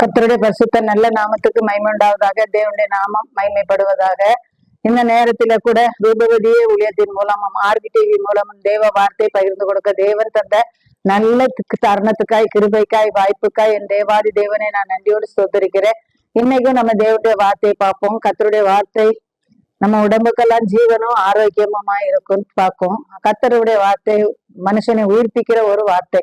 கர்த்தருடைய பரிசுத்த நல்ல நாமத்துக்கு மகிமை உண்டாவதாக. தேவனுடைய நாமம் மகிமைப்படுவதாக. இந்த நேரத்தில கூட ரூபவதியே ஊழியத்தின் மூலமும் ஆர்கிடிவி மூலமும் தேவ வார்த்தை பகிர்ந்து கொடுக்க தேவன் தந்த நல்ல தருணத்துக்காய், கிருபைக்காய், வாய்ப்புக்காய் என் தேவாதி தேவனை நான் நன்றியோடு ஸ்தோத்திரிக்கிறேன். இன்னைக்கும் நம்ம தேவனுடைய வார்த்தையை பார்ப்போம். கர்த்தருடைய வார்த்தை நம்ம உடம்புக்கெல்லாம் ஜீவனும் ஆரோக்கியமுமா இருக்கும் பார்ப்போம். கர்த்தருடைய வார்த்தை மனுஷனை உயிர்ப்பிக்கிற ஒரு வார்த்தை,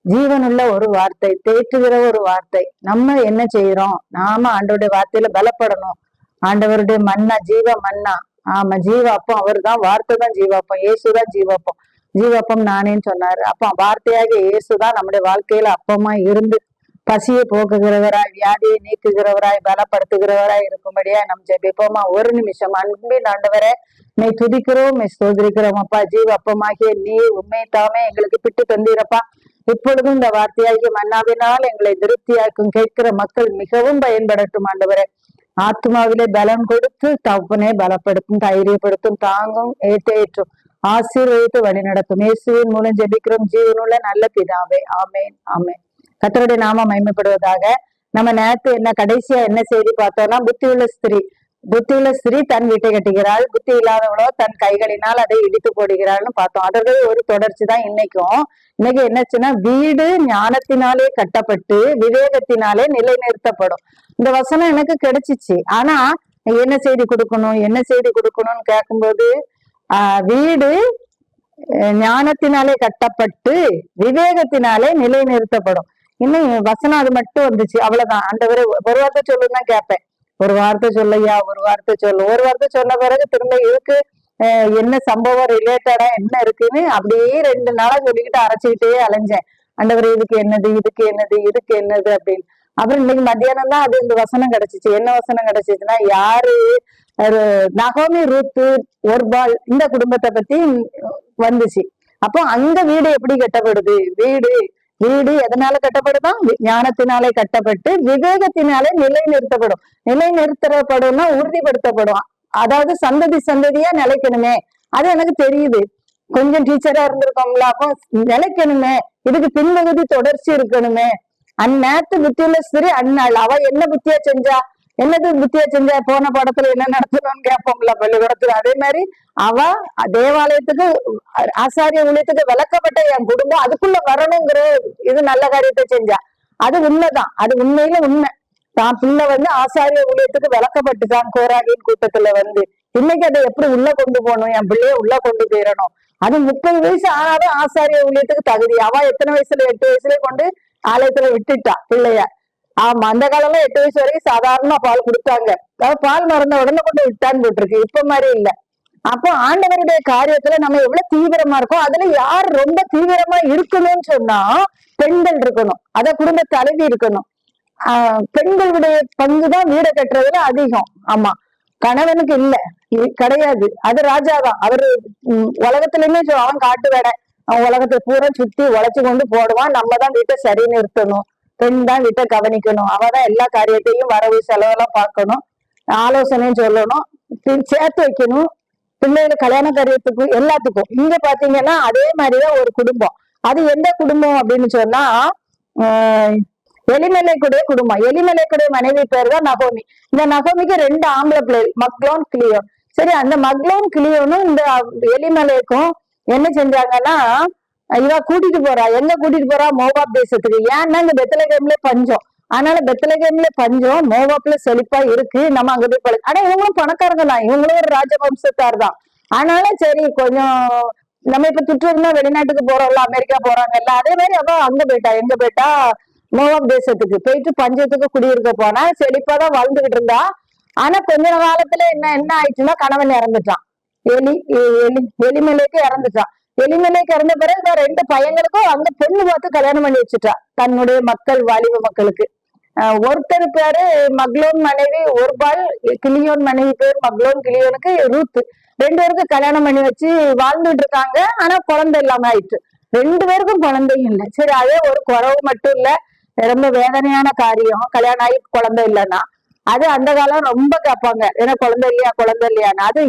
ஜீவனுள்ள ஒரு வார்த்தை, தேற்றுகிற ஒரு வார்த்தை. நம்ம என்ன செய்யறோம்? நாம ஆண்டவருடைய வார்த்தையில பலப்படணும். ஆண்டவருடைய மன்னா ஜீவ மன்னா, ஆமா ஜீவ அப்பம் அவர் தான். வார்த்தை தான் ஜீவாப்பம், இயேசுதான் ஜீவாப்பம். ஜீவாப்பம் நானேன்னு சொன்னாரு. அப்ப வார்த்தையாக இயேசுதான் நம்முடைய வாழ்க்கையில அப்பமா இருந்து பசியை போக்குகிறவராய், வியாதியை நீக்குகிறவராய், பலப்படுத்துகிறவராய் இருக்கும்படியா நம் ஜெபிப்போமா. ஒரு நிமிஷம். அன்பின் ஆண்டவரே, நீ துதிக்கிறோம், நீ ஸ்தோத்திரிக்கிறோம் அப்பா. ஜீவ அப்பமாகிய நீர் உண்மை தாமே எங்களுக்கு பிட்டு தந்தீரப்பா. இப்பொழுதும் இந்த வார்த்தையாகிய மன்னாவினால் எங்களை திருப்தியாக்கும் கேட்கிற மக்கள் மிகவும் பயன்படட்டும் ஆண்டவரே. ஆத்மாவிலே பலம் கொடுத்து தப்புனே பலப்படுத்தும், தைரியப்படுத்தும், தாங்கும், ஏற்றேற்றும், ஆசீர்வதித்து வழி நடத்தும். இயேசுவின் மூலம் ஜெபிக்கிறோம் ஜீவனுள்ள நல்ல பிதாவே, ஆமேன் ஆமேன். கர்த்தருடைய நாம மகிமைப்படுவதாக. நம்ம நேரத்து என்ன கடைசியா என்ன செய்தி பார்த்தோம்னா, புத்தியுள்ள ஸ்திரீ தன் வீட்டை கட்டுகிறாள், புத்தி இல்லாதவளோ தன் கைகளினால் அதை இடித்து போடுகிறாள்னு பார்த்தோம். அதற்கு ஒரு தொடர்ச்சி தான் இன்னைக்கும். இன்னைக்கு என்னச்சுன்னா, வீடு ஞானத்தினாலே கட்டப்பட்டு விவேகத்தினாலே நிலைநிறுத்தப்படும். இந்த வசனம் எனக்கு கிடைச்சிச்சு. ஆனா என்ன செய்தி கொடுக்கணும்னு கேட்கும்போது, வீடு ஞானத்தினாலே கட்டப்பட்டு விவேகத்தினாலே நிலைநிறுத்தப்படும். இன்னும் வசனம் அது மட்டும் வந்துச்சு, அவ்வளவுதான். ஆண்டவரே ஒரு வார்த்தை சொல்லுன்னு தான் கேட்பேன். ஒரு வார்த்தை சொல்லையா, ஒரு வார்த்தை சொன்ன பிறகு திரும்ப இதுக்கு என்ன சம்பவம் ரிலேட்டடா என்ன இருக்குன்னு அப்படியே 2 நாளா சொல்லிக்கிட்டு அரைச்சிக்கிட்டே அலைஞ்சேன். ஆண்டவர் இதுக்கு என்னது அப்படின்னு. அப்புறம் இன்னைக்கு மத்தியானம் தான் அது இந்த வசனம் கிடைச்சிச்சு. என்ன வசனம் கிடைச்சிச்சுன்னா, யாரு நகோமி, ரூத்து, ஒர்பால் இந்த குடும்பத்தை பத்தி வந்துச்சு. அப்போ அங்க வீடு எப்படி கட்டப்படுது? வீடு எதனால கட்டப்படுதான்? ஞானத்தினாலே கட்டப்பட்டு விவேகத்தினாலே நிலைநிறுத்தப்படும்னா உறுதிப்படுத்தப்படும். அதாவது சந்ததியா நிலைக்கணுமே. அது எனக்கு தெரியுது. கொஞ்சம் டீச்சரா இருந்திருக்கோம்ல, அப்போ நிலைக்கணுமே, இதுக்கு பின்பகுதி தொடர்ச்சி இருக்கணுமே. அந்நேரத்து புத்தியுள்ள ஸ்திரீ அந்நாள் அவ என்ன புத்தியா செஞ்சா? போன படத்துல என்ன நடத்தணும்னு கேட்போம்ல பள்ளிக்கூடத்துல. அதே மாதிரி அவ தேவாலயத்துக்கு, ஆசாரிய ஊழியத்துக்கு விளக்கப்பட்ட என் குடும்பம் அதுக்குள்ள வரணுங்கிற இது நல்ல காரியத்தை செஞ்சா. அது உண்மைதான், அது உண்மையில உண்மை. தான் பிள்ளை ஆசாரிய ஊழியத்துக்கு விளக்கப்பட்டுதான் கோராகின் கூட்டத்துல இன்னைக்கு அதை எப்படி உள்ள கொண்டு போகணும்? என் பிள்ளைய உள்ள கொண்டு போயிடணும். அது 30 வயசு ஆனாலும் ஆசாரிய ஊழியத்துக்கு தகுதி. அவ எத்தனை வயசுல? 8 வயசுலயே கொண்டு ஆலயத்துல விட்டுட்டா பிள்ளைய. ஆமா, அந்த காலம்ல 8 வயசு வரைக்கும் சாதாரண பால் கொடுத்தாங்க. பால் மறந்த உடனே கொண்டு விட்டான்னு போட்டிருக்கு. இப்ப மாதிரி இல்ல. அப்போ ஆண்டவருடைய காரியத்துல நம்ம எவ்வளவு தீவிரமா இருக்கோம். அதுல யார் ரொம்ப தீவிரமா இருக்கணும்னு சொன்னா, பெண்கள் இருக்கணும். அத குடும்ப தலைவி இருக்கணும். பெண்களுடைய பங்குதான் வீடை கட்டுறதுல அதிகம். ஆமா, கணவனுக்கு இல்ல, கிடையாது. அது ராஜாதான். அவரு உலகத்துலயுமே அவன் காட்டு வேட, அவன் உலகத்தை பூரா சுத்தி உழைச்சு கொண்டு போடுவான். நம்ம தான் வீட்டை சரி நிறுத்தணும். பெண் தான் வீட்டை கவனிக்கணும். அவதான் எல்லா காரியத்தையும் வரவு செலவெல்லாம் பார்க்கணும், ஆலோசனையும் சொல்லணும், சேர்த்து வைக்கணும், பிள்ளைகள் கல்யாண காரியத்துக்கும் எல்லாத்துக்கும். இங்க பாத்தீங்கன்னா அதே மாதிரிதான் ஒரு குடும்பம். அது எந்த குடும்பம் அப்படின்னு சொன்னா, எலிமெலேக்குடைய குடும்பம். எலிமெலேக்குடைய மனைவி பேர் தான் நகோமி. இந்த நகோமிக்கு 2 ஆம்பளை பிள்ளைகள், மக்லோன், கிளியோன். சரி, அந்த மக்லோன் கிளியோனும் இந்த எலிமெலேக்கும் என்ன செஞ்சாங்கன்னா, இவ கூட்டிட்டு போறா. எங்க கூட்டிட்டு போறா? மோவாப் தேசத்துக்கு. ஏன்னா இந்த பெத்லகேம்ல பஞ்சம். அதனால பெத்லகேம்ல பஞ்சம், மோவாப்ல செழிப்பா இருக்கு, நம்ம அங்க போய் பழகு. ஆனா இவங்களும் பணக்காரங்க தான், இவங்களும் ஒரு ராஜவம்சத்தார் தான். அதனால சரி, கொஞ்சம் நம்ம இப்ப இருந்தா வெளிநாட்டுக்கு போறோம்ல, அமெரிக்கா போறாங்கல்ல, அதே மாதிரி அவ அங்க போயிட்டா. எங்க போயிட்டா? மோவாப் தேசத்துக்கு போயிட்டு பஞ்சத்துக்கு குடியிருக்க போனா. செழிப்பாதான் வாழ்ந்துகிட்டு இருந்தா. ஆனா கொஞ்ச காலத்துல என்ன ஆயிடுச்சுன்னா, கணவன் இறந்துட்டான். எலிமெலேக்கு இறந்துட்டான். எலிமெலேக்கு இறந்த பிறகு 2 பையங்களுக்கும் அங்க பொண்ணு பார்த்து கல்யாணம் பண்ணி வச்சுட்டா, தன்னுடைய வாலிப மக்களுக்கு. ஒருத்தர் பேரு மக்லோன் மனைவி ஒர்பால், கிளியோன் மனைவி பேர் மக்லோன், கிளியோனுக்கு ரூத். 2 பேருக்கும் கல்யாணம் பண்ணி வச்சு வாழ்ந்துட்டு இருக்காங்க. ஆனா குழந்தை இல்லாம ஆயிடுச்சு. 2 பேருக்கும் குழந்தையும் இல்லை. சரி, அதே ஒரு குறவு மட்டும் இல்ல, ரொம்ப வேதனையான காரியம். கல்யாணம் ஆகி குழந்தை இல்லைன்னா அது அந்த காலம் ரொம்ப கேட்பாங்க, ஏன்னா குழந்தை இல்லையான்னு. அது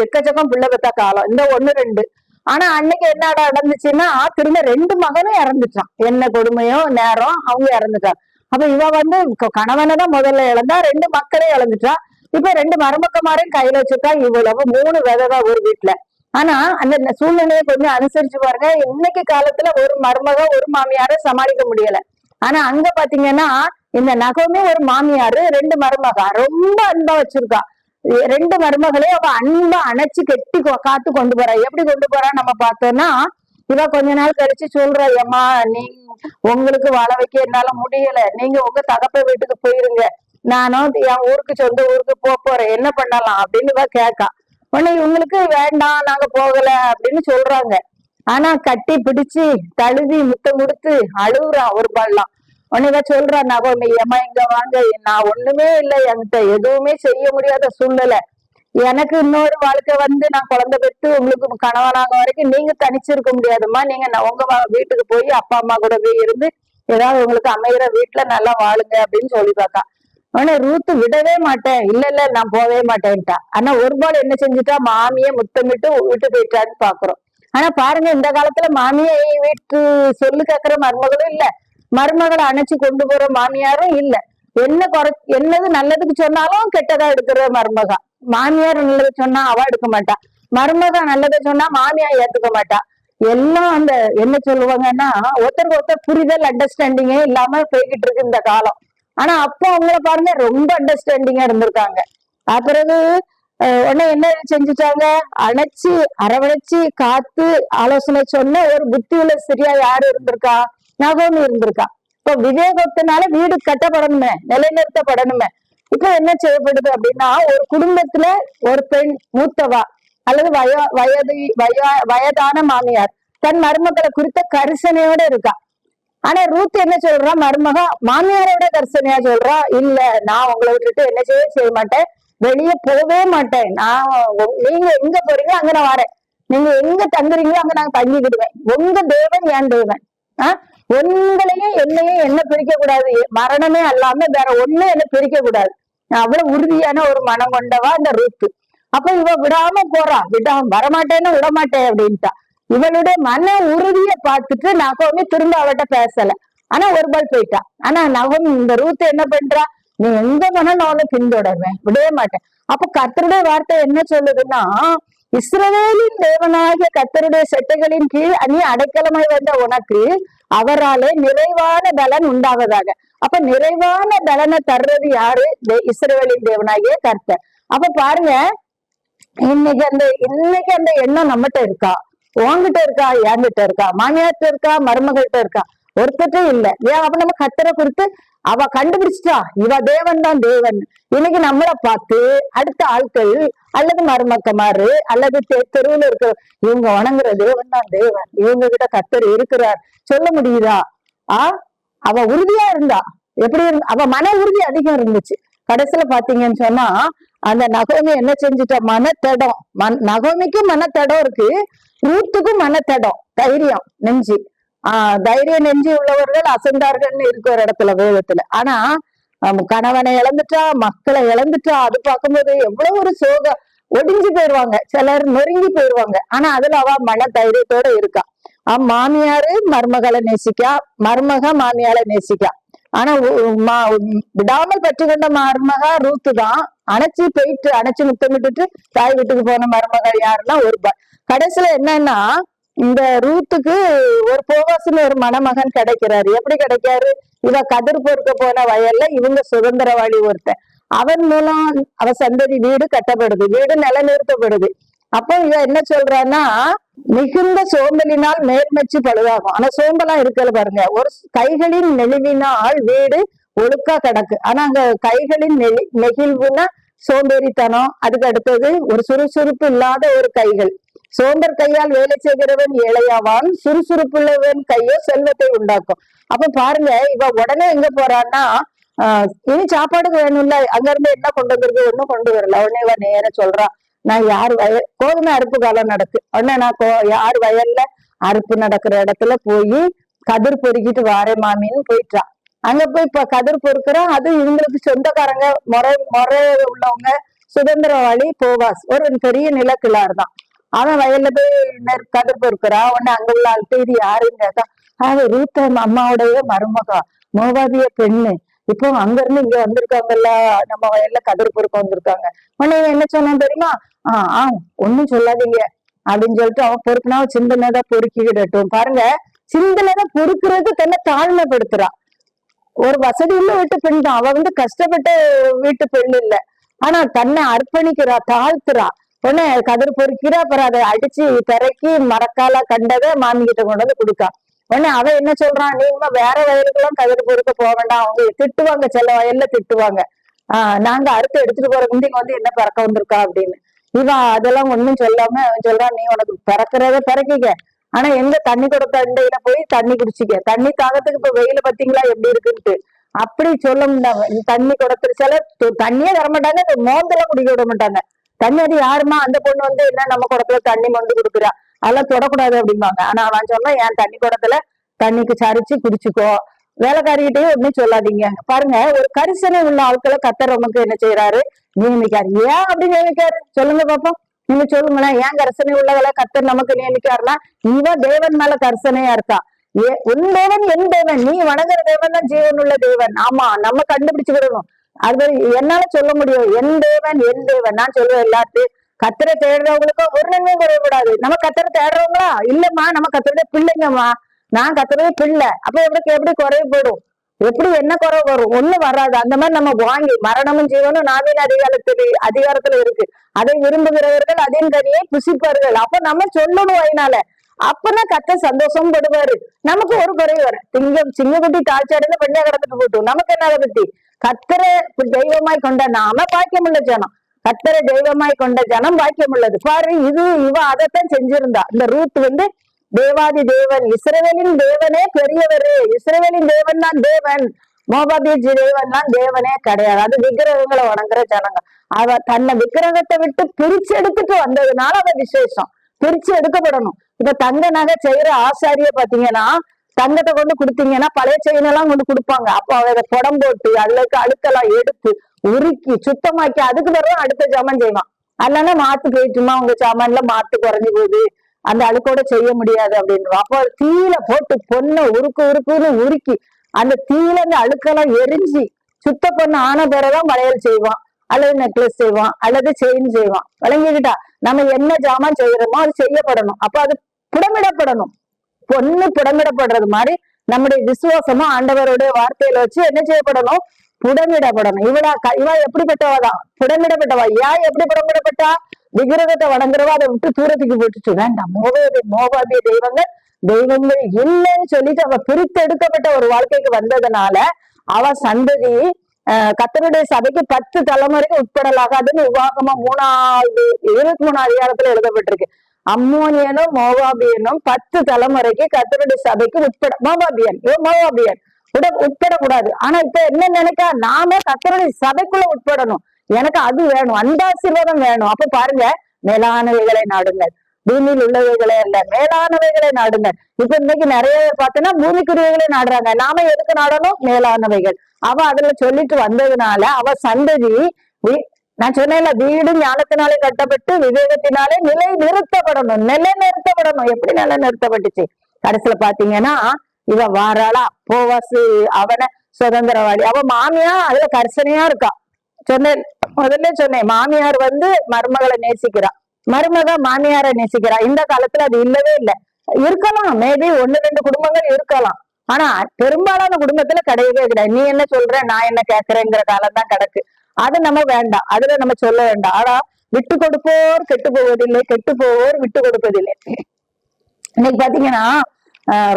எக்கச்சக்கம் பிள்ளை பெத்த காலம், இந்த 1 2. ஆனா அன்னைக்கு என்ன நடந்துச்சுன்னா, திரும்ப 2 மகனும் இறந்துட்டான். என்ன கொடுமையோ நேரம், அவங்க இறந்துட்டாங்க. அப்ப இவ வந்து கணவனை தான் முதல்ல இழந்தா, 2 மக்களே இழந்துட்டா. இப்ப 2 மருமக்கமாரையும் கையில வச்சுட்டா. இவ்வளவு 3 விதவை ஒரு வீட்டுல. ஆனா அந்த சூழ்நிலையை கொஞ்சம் அனுசரிச்சு பாருங்க. இன்னைக்கு காலத்துல ஒரு மருமக ஒரு மாமியார சமாளிக்க முடியல. ஆனா அங்க பாத்தீங்கன்னா இந்த நகமே ஒரு மாமியாரு 2 மருமக ரொம்ப அன்பா வச்சிருக்கா. 2 மருமகளையும் அவ அன்பா அணைச்சு கெட்டி காத்து கொண்டு போறா. எப்படி கொண்டு போறா நம்ம பார்த்தோம்னா, இவ கொஞ்ச நாள் கழிச்சு சொல்றா, ஏம்மா நீங்க உங்களுக்கு வாழ வைக்க என்னால முடியல, நீங்க உங்க தகப்ப வீட்டுக்கு போயிருங்க, நானும் என் ஊருக்கு சொந்த ஊருக்கு போறேன், என்ன பண்ணலாம் அப்படின்னு இவ கேட்கா. உடனே இவங்களுக்கு வேண்டாம் நாங்க போகல அப்படின்னு சொல்றாங்க. ஆனா கட்டி பிடிச்சு தழுவி முத்தம் கொடுத்து அழுகுறா ஒரு பள்ளம். உடனே சொல்றா நகோமி, ஏமா இங்க வாங்க, நான் ஒண்ணுமே இல்லை, என்கிட்ட எதுவுமே செய்ய முடியாத சூழ்நிலை, எனக்கு இன்னொரு வாழ்க்கை வந்து நான் குழந்தை பெற்று உங்களுக்கு கணவனாக வரைக்கும் நீங்க தனிச்சிருக்க முடியாதுமா, நீங்க உங்க வீட்டுக்கு போய் அப்பா அம்மா கூட போய் இருந்து ஏதாவது உங்களுக்கு அமைகிற வீட்டுல நல்லா வாழுங்க அப்படின்னு சொல்லி பார்க்கா. ஆனா ரூத்து விடவே மாட்டேன், இல்ல இல்ல நான் போவே மாட்டேன்ட்டா. ஆனா ஒரு பால் என்ன செஞ்சுட்டா, மாமியை முத்தமிட்டு விட்டு போயிட்டான்னு பாக்குறோம். ஆனா பாருங்க, இந்த காலத்துல மாமியை வீட்டு சொல்லு கேட்கிற மருமகளும் இல்ல, மருமகளை அணைச்சு கொண்டு போற மாமியாரும் இல்ல. என்னது நல்லதுக்கு சொன்னாலும் கெட்டதா எடுக்கிற மருமகா. மாமியார் நல்லது சொன்னா அவ எடுக்க மாட்டா, மருமக நல்லதை சொன்னா மாமியா ஏத்துக்க மாட்டா. எல்லாம் அந்த என்ன சொல்லுவாங்கன்னா, ஒருத்தருக்கு ஒருத்தர் புரிதல் அண்டர்ஸ்டாண்டிங்கே இல்லாம போய்கிட்டு இருக்கு இந்த காலம். ஆனா அப்போ அவங்கள பாருங்க ரொம்ப அண்டர்ஸ்டாண்டிங்கா இருந்திருக்காங்க. பிறகு உடனே என்ன செஞ்சுட்டாங்க, அணைச்சு அரவணைச்சு காத்து ஆலோசனை சொன்ன ஒரு புத்தி உள்ள சரியா யாரு இருந்திருக்கா, நகோமி இருந்திருக்கா. இப்ப விவேகத்தினால வீடு கட்டப்படணுமே, நிலைநிறுத்தப்படணுமே. இப்ப என்ன செய்யப்படுது அப்படின்னா, ஒரு குடும்பத்துல ஒரு பெண் மூத்தவா அல்லது வயதான மாமியார் தன் மருமக்களை குறித்த கரிசனையோட இருக்கா. ஆனா ரூத் என்ன சொல்றா, மருமகா மாமியாரோட கரிசனையா சொல்றா, இல்ல நான் உங்களை விட்டுட்டு என்ன செய்ய மாட்டேன், வெளியே போவே மாட்டேன், நான் நீங்க எங்க போறீங்களோ அங்க நான் வரேன், நீங்க எங்க தங்குறீங்களோ அங்க நான் தங்கிக்கிடுவேன், உங்க தேவன் என் தேவன், உங்களையும் என்னையும் என்ன பிரிக்க கூடாது, மரணமே அல்லாம வேற ஒண்ணு என்ன பிரிக்க கூடாது. அவ்வளவு உறுதியான ஒரு மனம் கொண்டவா அந்த ரூத்து. அப்ப இவ விடாம போறா, வரமாட்டேன்னு விடமாட்டேன் அப்படின்ட்டா. இவளுடைய மன உறுதியை பார்த்துட்டு நகோமி திரும்ப அவட்ட பேசல. ஆனா ஒரு பால் போயிட்டா. ஆனா நகோமி இந்த ரூத்து என்ன பண்றா, நீ எங்க போனா நான் பின்தொடர்வேன், விடவே மாட்டேன். அப்ப கர்த்தருடைய வார்த்தை என்ன சொல்லுதுன்னா, இஸ்ரவேலின் தேவனாகிய கர்த்தருடைய செட்டைகளின் கீழ் நீ அடைக்கலமாய் வந்த உனக்கு அவராலே நிறைவான பலன் உண்டாவதாக. அப்ப நிறைவான பலனை தர்றது யாரு, இஸ்ரவேலின் தேவனாகிய கர்த்தர். அப்ப பாருங்க, இன்னைக்கு அந்த எண்ணம் நம்மகிட்ட இருக்கா, உன்கிட்ட இருக்கா, என்கிட்ட இருக்கா, மாமியார்கிட்ட இருக்கா, மருமகள்கிட்ட இருக்கா, ஒருத்தட்டே இல்ல. ஏன் அப்ப நம்ம கர்த்தரை குறித்து அவ கண்டுபிடிச்சிட்டா, இவ தேவன் தான் தேவன். இன்னைக்கு நம்மளை பார்த்து அடுத்த ஆட்கள் அல்லது மருமக்கமாறு அல்லது தெருவில் இருக்கிற இவங்க வணங்குற தேவன் தான் தேவன், இவங்க கிட்ட கர்த்தர் இருக்கிறார் சொல்ல முடியுதா? அவ உறுதியா இருந்தா. எப்படி அவ மன உறுதி அதிகம் இருந்துச்சு. கடைசியில பாத்தீங்கன்னு சொன்னா, அந்த நகோமி என்ன செஞ்சுட்டா, மனத்தடம். நகோமிக்கும் மனத்தடம் இருக்கு, ரூத்துக்கும் மனத்தடம், தைரியம் நெஞ்சு. தைரிய நெஞ்சு உள்ளவர்கள் அசந்தார்கள்னு இருக்கு ஒரு இடத்துல வேதத்துல. ஆனா கணவனை இழந்துட்டா, மக்களை இழந்துட்டா, அது பார்க்கும்போது எவ்வளவு ஒரு சோகம், ஒடிஞ்சு போயிருவாங்க, சிலர் நொறுங்கி போயிருவாங்க. ஆனா அதுல அவ மன தைரியத்தோட இருக்கா. மாமியாரு மருமகளை நேசிக்கா, மருமக மாமியாரை நேசிக்கா. ஆனா விடாமல் பற்றி கொண்ட மருமகா ரூத்து தான். அணைச்சு முத்தமிட்டுட்டு தாய் வீட்டுக்கு போன மருமகள் யாருன்னா ஒரு கடைசியில என்னன்னா, இந்த ரூத்துக்கு ஒரு போவாசுன்னு ஒரு மணமகன் கிடைக்கிறாரு. எப்படி கிடைக்காரு, இவ கதிர் பொறுக்க போன வயல்ல இவங்க சுதந்திரவாளி ஒருத்தன், அவன் மூலம் அவ சந்ததி வீடு கட்டப்படுது, வீடு நிலைநிறுத்தப்படுது. அப்போ இவ என்ன சொல்றான்னா, மிகுந்த சோம்பலினால் மேல்மச்சு பழுதாகும். ஆனா சோம்பலா இருக்கல பாருங்க, ஒரு கைகளின் நெளிவினால் வீடு ஒழுக்கா கிடக்கு. ஆனா அங்க கைகளின் நெகிழ்வுன்னா சோம்பேறித்தனம், அதுக்கு அடுத்தது ஒரு சுறுசுறுப்பு இல்லாத ஒரு கைகள். சோம்பர் கையால் வேலை செய்கிறவன் ஏழையாவான், சுறுசுறுப்புள்ளவன் கையோ செல்வத்தை உண்டாக்கும். அப்ப பாருங்க, இவ உடனே எங்க போறான்னா, இனி சாப்பாடுக்கு வேணும்ல, அங்க இருந்து என்ன கொண்டு வந்திருக்கு, ஒண்ணும் கொண்டு வரல. உடனே இவ நேரம் சொல்றா, நான் யார் கோதுமை அறுப்பு காலம் நடக்கு, உடனே நான் யார் வயல்ல அறுப்பு நடக்கிற இடத்துல போய் கதிர் பொறுக்கிட்டு வாரேன் மாமின்னு போயிட்டா. அங்க போய் இப்ப கதிர் பொறுக்கிறா. அது இவங்களுக்கு சொந்தக்காரங்க, முறை உள்ளவங்க, சுதந்திரவாளி போவாஸ், ஒரு பெரிய நிலக்கிழார் தான். அவன் வயல்ல போய் கதிர் பொறுக்கிறா. உடனே அங்க உள்ள ஆள்கிட்ட இது யாருன்னு கேட்டா, அது ரூத்த அம்மாவுடைய மருமகா, மோவாதிய பெண்ணு. இப்போ அங்க இருந்து இங்க வந்திருக்காங்கல்ல, நம்ம வயல்ல கதிர் பொறுக்க வந்திருக்காங்க. உடனே இவன் என்ன சொன்னான் தெரியுமா? ஒன்னும் சொல்லாதீங்க அப்படின்னு சொல்லிட்டு அவன் பொறுக்குனா சிந்தனைதான் பொறுக்கிக்கிடட்டும். பாருங்க, சிந்தனைதான் பொறுக்குறது தன்னை தாழ்மைப்படுத்துறான். ஒரு வசதி உள்ள வீட்டு பெண் தான், அவ கஷ்டப்பட்ட வீட்டு பெண் இல்ல. ஆனா தன்னை அர்ப்பணிக்கிறா, தாழ்த்துறா. உடனே கதிர் பொறுக்கிறா, அப்புறம் அதை அடிச்சு பிறக்கி மரக்கால கண்டதை மாமி கிட்ட கொண்டு வந்து கொடுக்கா. உடனே அவன் என்ன சொல்றான், நீங்க வேற வயலுக்கெல்லாம் கதிர் பொறுக்க போக வேண்டாம், அவங்க திட்டுவாங்க, சில வயல்ல திட்டுவாங்க. நாங்க அறுத்து எடுத்துட்டு போற முந்தைங்க என்ன பிறக்க வந்திருக்கா அப்படின்னு. இவன் அதெல்லாம் ஒண்ணும் சொல்லாம அவன் சொல்றான், நீ உனக்கு பிறக்கிறத பிறக்கிக்க, ஆனா எங்க தண்ணி கொடுத்த அண்டையில போய் தண்ணி குடிச்சிக்க. தண்ணி தாகத்துக்கு இப்ப வெயில பாத்தீங்களா எப்படி இருக்குன்ட்டு. அப்படி சொல்ல முடியாம தண்ணி கொடுத்துரு. சில தண்ணியே தர மாட்டாங்க, மோந்தெல்லாம் குடிக்க விட மாட்டாங்க. தண்ணி அது யாருமா அந்த பொண்ணு என்ன நம்ம குடத்துல தண்ணி மொண்டு கொடுக்குறா, அதெல்லாம் தொடக்கூடாது அப்படிம்பாங்க. ஆனா அவன் சொன்னா, என் தண்ணி குடத்துல தண்ணிக்கு சரிச்சு குடிச்சுக்கோ, வேலைக்காரிகிட்டையும் ஒன்னும் சொல்லாதீங்க. பாருங்க, ஒரு கரிசனை உள்ள ஆட்களை கர்த்தர் நமக்கு என்ன செய்யறாரு, நியமிக்காரு. ஏன் அப்படி நியமிக்காரு சொல்லுங்க பாப்போம். நீங்க சொல்லுங்களேன், ஏன் கரிசனை உள்ளவளை கர்த்தர் நமக்கு நியமிக்காருன்னா, இவ தேவன் மேல கரிசனையா இருக்கா. உன் தேவன் என் தேவன், நீ வணங்குற தேவன் தான் ஜீவன் உள்ள தேவன். ஆமா, நம்ம கண்டுபிடிச்சுக்கிடணும். அது என்னால சொல்ல முடியும், என் தேவன் என் தேவன் நான் சொல்லுவேன். எல்லாத்தையும் கர்த்தரை தேடுறவங்களுக்கும் ஒரு நன்மையும் குறையக்கூடாது. நம்ம கர்த்தரை தேடுறவங்களா இல்லம்மா, நம்ம கர்த்தருடைய பிள்ளைங்கம்மா, நான் கர்த்தருடைய பிள்ளை. அப்ப எப்படி குறைவுபடும், எப்படி என்ன குறை வரும், ஒண்ணும் வராது. அந்த மாதிரி நம்ம வாங்கி, மரணமும் ஜீவனும் நாவின் அதிகாரத்துல இருக்கு, அதை விரும்புகிறவர்கள் அதன் கனியை புசிப்பார்கள். அப்ப நம்ம சொல்லணும் அதனால, அப்பதான் கர்த்தர் சந்தோஷம் படுவாரு. நமக்கு ஒரு குறைவு வர சிங்கக்குட்டி காய்ச்சாடுன்னு பெண்ணா கடந்துட்டு போட்டோம், நமக்கு என்ன பத்தி. கர்த்தரை தெய்வமாய் கொண்ட நாம பாக்கியமுள்ள ஜனம், கர்த்தரை தெய்வமாய் கொண்ட ஜனம் பாக்கியமுள்ளது. பாரு, இவ அதைத்தான் செஞ்சிருந்தா. இந்த ரூத் தேவாதி தேவன், இஸ்ரவேலின் தேவனே பெரியவரு, இஸ்ரவேலின் தேவன் தான் தேவன், மோபாபிய தேவன் தான் தேவனே கிடையாது. அது விக்கிரகங்களை வணங்குற ஜனங்க. அவ தன்னை விக்கிரகத்தை விட்டு பிரிச்சு எடுத்துட்டு வந்ததுனால அவ விசேஷம், பிரிச்சு எடுக்கப்படணும். இப்ப தங்க நகை செய்யற ஆசாரிய பாத்தீங்கன்னா, தங்கத்தை கொண்டு கொடுத்தீங்கன்னா பழைய செயினெல்லாம் கொண்டு கொடுப்பாங்க. அப்போ அதை புடம் போட்டு அதுல இருக்க அழுக்கெல்லாம் எடுத்து உருக்கி சுத்தமாக்கி அதுக்கு பிறகு அடுத்த ஜாமான் செய்வான். அதனால மாத்து போயிட்டுமா, உங்க சாமான்ல மாத்து குறைஞ்சு போகுது, அந்த அழுக்கோட செய்ய முடியாது அப்படின்னு. அப்போ தீயில போட்டு பொண்ணை உருக்குன்னு உருக்கி அந்த தீயில அந்த அழுக்கெல்லாம் எரிஞ்சு சுத்த பொண்ணு ஆன பிறகுதான் வளையல் செய்வான், அல்லது நெக்லஸ் செய்வான், அல்லது செயின் செய்வான். விளங்கிக்கிட்டா, நம்ம என்ன ஜாமான் செய்யறோமோ அது செய்யப்படணும். அப்ப அது புடமிடப்படணும். பொண்ணு புடமிடப்படுறது மாதிரி நம்முடைய விசுவாசமும் ஆண்டவருடைய வார்த்தையில வச்சு என்ன செய்யப்படணும், புடமிடப்படணும். இவ எப்படிப்பட்டவாதான், புடமிடப்பட்டவா. ஏன் எப்படி புடமிடப்பட்டா, விக்கிரகத்தை வணங்குறவா அதை விட்டு தூரத்துக்கு போட்டுச்சு. வேண்டாம், மோபாபிய தெய்வங்கள் இல்லைன்னு சொல்லிட்டு அவ பிரித்து எடுக்கப்பட்ட ஒரு வாழ்க்கைக்கு வந்ததுனால அவ சந்ததி கர்த்தருடைய சபைக்கு 10 தலைமுறைக்கு உட்படலாகாதுன்னு உபாகமம் 23 அதிகாரத்துல எழுதப்பட்டிருக்கு. அம்மோனியனும் மோவாபியனும் 10 தலைமுறைக்கு கர்த்தருடைய சபைக்கு மோவாபியன் உட்படக்கூடாது. ஆனா இப்ப என்ன நினைக்கா, நாம கர்த்தருடைய சபைக்குள்ள உட்படணும், எனக்கு அது வேணும், அந்த ஆசீர்வாதம் வேணும். அப்ப பாருங்க, மேலானவைகளை நாடுங்கள், பூமியில் உள்ளவைகளை அல்ல மேலானவைகளை நாடுங்கள். இப்ப இன்னைக்கு நிறைய பார்த்தோன்னா பூமிக்குரியவைகளை நாடுறாங்க. நாம எதுக்கு நாடணும், மேலானவைகள். அவ அதுல சொல்லிட்டு வந்ததுனால அவ சந்ததி, நான் சொன்னேன்ல, வீடு ஞானத்தினாலே கட்டப்பட்டு விவேகத்தினாலே நிலை நிறுத்தப்படணும். எப்படி நிலை நிறுத்தப்பட்டுச்சு? கடைசியில பாத்தீங்கன்னா இவ வாராளா போவாசு அவனை சுதந்திரவாளி. அவ மாமியா அதுல கர்சனையா இருக்கா. முதல்ல சொன்னேன், மாமியார் மருமகளை நேசிக்கிறா, மருமக மாமியாரை நேசிக்கிறா. இந்த காலத்துல அது இல்லவே இல்லை. இருக்கலாம், மேபி 1-2 குடும்பங்கள் இருக்கலாம், ஆனா பெரும்பாலான குடும்பத்துல கிடையவே கிடையாது. நீ என்ன சொல்ற, நான் என்ன கேட்கறேங்கிற காலம் தான் கிடக்கு. அது நம்ம வேண்டாம், அதுல நம்ம சொல்ல வேண்டாம். ஆனா விட்டு கொடுப்போர் கெட்டு போவதில்லை, கெட்டு போவோர் விட்டு கொடுப்பதில்லை. இன்னைக்கு பாத்தீங்கன்னா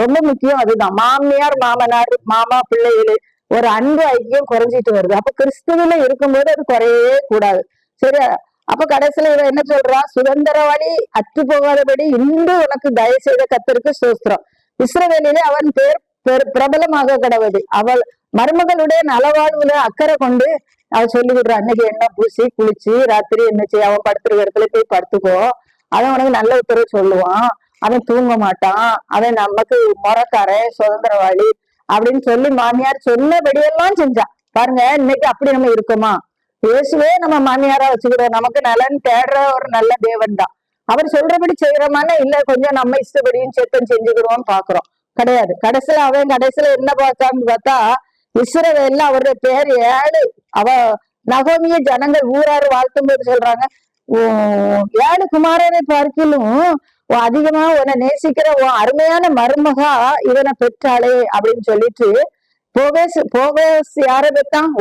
ரொம்ப முக்கியம் அதுதான். மாமியார் மாமனார் மாமா பிள்ளைகள் ஒரு அன்பு ஐக்கியம் குறைஞ்சிட்டு வருது. அப்ப கிறிஸ்துவில இருக்கும்போது அது குறையவே கூடாது. சரியா? அப்ப கடைசியில இவ என்ன சொல்றா, சுதந்திரவாளி அற்று போகாதபடி இன்று உனக்கு தயவு செய்த கர்த்தருக்கு ஸ்தோத்திரம். இஸ்ரவேலிலே அவன் பேர் பிரபலமாக கடவுது. அவள் மருமகளுடைய நலவாழ்வுல அக்கறை கொண்டு அவள் சொல்லி விடுறான், அன்னைக்கு எண்ணெய் பூசி குளிச்சு ராத்திரி என்ன செய்ய, அவன் படுத்துருக்க இடத்துல போய் படுத்துக்கோ, அவன் உனக்கு நல்ல உத்தரவு சொல்லுவான், அவன் தூங்க மாட்டான், அவன் நமக்கு முறக்காரன் சுதந்திரவாளி அப்படின்னு சொல்லி மாமியார் சொன்னபடியெல்லாம் செஞ்சான். பாருங்க, இன்னைக்கு அப்படி நம்ம இருக்கோமா? இயேசுவே நம்ம மாமியாரா வச்சுக்கிறோம். நமக்கு நலன் தேடுற ஒரு நல்ல தேவன் தான். அவர் சொல்றபடி செய்யறோமானா இல்ல, கொஞ்சம் நம்ம இஷ்டப்படியும் சேத்தம் செஞ்சுக்கிறோம்னு பாக்குறோம். கிடையாது. கடைசியில என்ன பார்த்தான்னு பார்த்தா, இஸ்ரவேல்ல அவருடைய பேர் 7. அவ நகோமிய ஜனங்கள் ஊராரு வாழ்த்தும் போது சொல்றாங்க, 7 குமாரனை பார்க்கிலும் அதிகமா உன்னை நேசிக்கிற உன் அருமையான மருமகா இவனை பெற்றாளே அப்படின்னு சொல்லிட்டு, போகேஸ் யார பெத்தான்?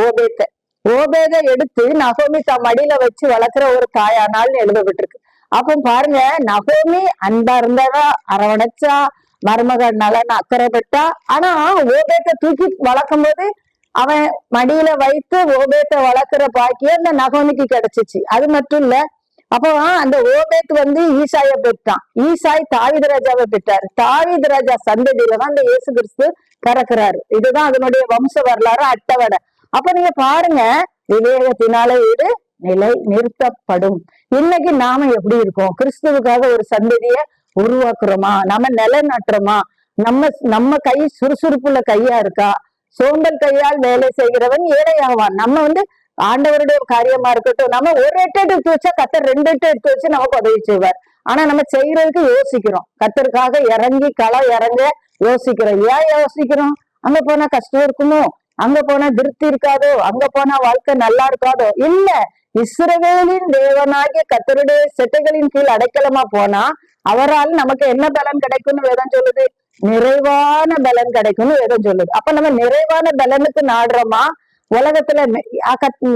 ஓபேத எடுத்து நகோமி தம் மடியில வச்சு வளர்க்குற ஒரு தாயானால்னு எழுதப்பட்டிருக்கு. அப்ப பாருங்க, நகோமி அன்பா இருந்தாரா, அரவணைச்சா, மருமகள் நலன் அக்கறை பெற்றா. ஆனா ஓபேத்தை தூக்கி வளர்க்கும் போது அவன் மடியில வைத்து ஓபேத்தை வளர்க்குற பாக்கியம் அந்த நகோமிக்கு கிடைச்சிச்சு. அது மட்டும் இல்ல, அப்போ அந்த ஓபேத் ஈசாய பெற்றான். ஈசாய் தாவீது ராஜாவை பெற்றாரு. தாவீது ராஜா சந்ததியில தான் இந்த இயேசு கிறிஸ்து பிறக்கிறாரு. இதுதான் அதனுடைய வம்ச வரலாறு, அட்டவணை. அப்ப நீங்க பாருங்க, விவேகத்தினாலே வீடு நிலை நிறுத்தப்படும். இன்னைக்கு நாம எப்படி இருக்கோம்? கிறிஸ்துவுக்காக ஒரு சந்ததிய உருவாக்குறோமா? நம்ம நிலைநாட்டுறோமா? நம்ம கை சுறுசுறுப்புள்ள கையா இருக்கா? சோம்பல் கையால் வேலை செய்கிறவன் ஏழையாவான். நம்ம ஆண்டவருடைய காரியமா இருக்கட்டும், நம்ம ஒரு 8 எடுத்து வச்சா கத்தர் 2 8 எடுத்து வச்சு நமக்கு உதவி செய்வார். ஆனா நம்ம செய்யறதுக்கு யோசிக்கிறோம். கத்தருக்காக இறங்கி களம் இறங்க யோசிக்கிறோம். ஏன் யோசிக்கிறோம்? அங்க போனா கஷ்டம் இருக்குமோ, அங்க போனா திருப்தி இருக்காதோ, அங்க போனா வாழ்க்கை நல்லா இருக்காதோ? இல்ல, இஸ்ரவேலின் தேவனாகிய கத்தருடைய செட்டைகளின் கீழ் அடைக்கலமா போனா அவரால் நமக்கு என்ன பலன் கிடைக்கும்னு வேதம் சொல்லுது? நிறைவான பலன் கிடைக்கும்னு வேதம் சொல்லுது. அப்ப நம்ம நிறைவான பலனுக்கு நாடுறோமா? உலகத்துல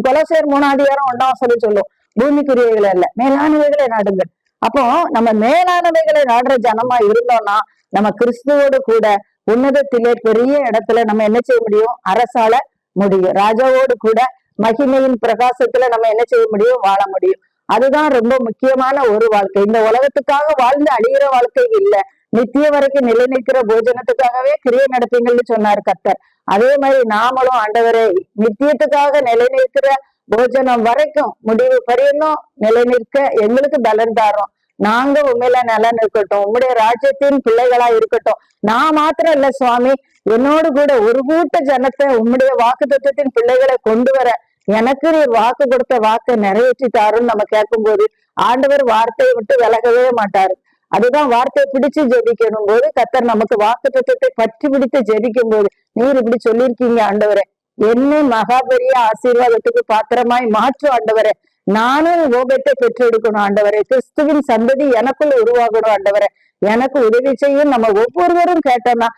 கொலோசியர் 3:1 சொல்லும், பூமிக்குரியவைகளை இல்ல மேலானவைகளை நாடுங்கள். அப்போ நம்ம மேலானவைகளை நாடுற ஜனமா இருந்தோம்னா நம்ம கிறிஸ்துவோடு கூட உன்னதத்திலே பெரிய இடத்துல நம்ம என்ன செய்ய முடியும்? அரசாள முடியும். ராஜாவோடு கூட மகிமையின் பிரகாசத்துல நம்ம என்ன செய்ய முடியும்? வாழ முடியும். அதுதான் ரொம்ப முக்கியமான ஒரு வாழ்க்கை. இந்த உலகத்துக்காக வாழ்ந்து அழிகிற வாழ்க்கை இல்ல, நித்திய வரைக்கும் நிலை நிற்கிற போஜனத்துக்காகவே கிரியை நடப்பீங்கன்னு சொன்னார் கர்த்தர். அதே மாதிரி நாமளும் ஆண்டவரே நித்தியத்துக்காக நிலை நிற்கிற போஜனம் வரைக்கும் முடிவு பரியனும் நிலை நிற்க எங்களுக்கு பலன் தாரோம். நாங்க உண்மையில நலன் இருக்கட்டும், உங்களுடைய ராஜ்யத்தின் பிள்ளைகளா இருக்கட்டும். நான் மாத்திரம் இல்ல சுவாமி, என்னோடு கூட ஒரு கூட்ட ஜனத்தை உம்முடைய வாக்கு தத்துவத்தின் பிள்ளைகளை கொண்டு வர எனக்கு நீ வாக்கு கொடுத்த வாக்கை நிறைவேற்றி தாருன்னு நம்ம கேட்கும் போது ஆண்டவர் வார்த்தையை விட்டு விலகவே மாட்டாரு. அதுதான் வார்த்தையை பிடிச்சு ஜெபிக்கணும் போது கர்த்தர் நமக்கு வாக்கு தத்துவத்தை பற்றி பிடித்து ஜெபிக்கும் போது, நீர் இப்படி சொல்லியிருக்கீங்க ஆண்டவரே, என்னை மகா பெரிய ஆசீர்வாதத்துக்கு பாத்திரமாய் மாற்று ஆண்டவரே, நானும் ஓபத்தை பெற்றெடுக்கணும் ஆண்டவரே, கிறிஸ்துவின் சந்ததி எனக்குள்ள உருவாகணும் ஆண்டவரே, எனக்கு உதவி செய்யும். நம்ம ஒவ்வொருவரும் கேட்டோம்னா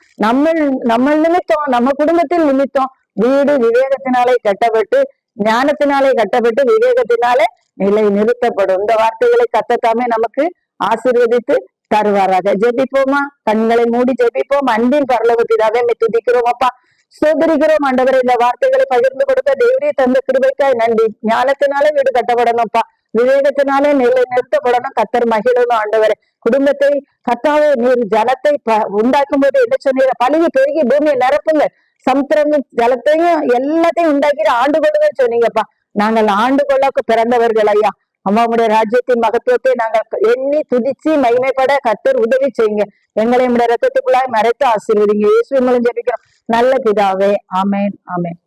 நம்ம நிமித்தம், நம்ம குடும்பத்தில் நிமித்தம் வீடு விவேகத்தினாலே கட்டப்பட்டு, ஞானத்தினாலே கட்டப்பட்டு, விவேகத்தினாலே நிலை நிறுத்தப்படும். இந்த வார்த்தைகளை கத்தத்தாமே நமக்கு ஆசீர்வதித்து தருவாராக. ஜெபிப்போமா? கண்களை மூடி ஜெபிப்போம். அன்பின் பரலோக பிதாவே, துதிக்கிறோம் அப்பா, சோதரிக்கிறோம் ஆண்டவரை. இந்த வார்த்தைகளை பகிர்ந்து கொடுக்க தேவரே தந்த கிருபைக்காய் நன்றி. ஞானத்தினாலே வீடு கட்டப்படணும்ப்பா, விவேகத்தினாலே நிலை நிறுத்தப்படணும். கத்தர் மகிழணும் ஆண்டவரை. குடும்பத்தை கத்தாவே நீர் ஜலத்தை உண்டாக்கும் போது என்ன சொன்னீங்க? பழுகி பெருகி பூமியை நிரப்புங்க, சமுத்திரங்கள் ஜலத்தையும் எல்லாத்தையும் உண்டாக்கி ஆண்டு கொள்ளுங்கன்னு சொன்னீங்கப்பா. நாங்கள் ஆண்டு கொள்ளக்கு பிறந்தவர்கள் ஐயா. அம்மாவுடைய ராஜ்யத்தின் மகத்துவத்தை நாங்கள் எண்ணி துதிச்சு மகிமைப்பட கர்த்தர் உதவி செய்யுங்க. எங்களை ரத்தத்துக்குள்ளாய் மறைத்து ஆசீர்வதிங்க. இயேசுவின் மூலம் ஜெபிக்கிறோம் நல்ல பிதாவே. ஆமென், ஆமென்.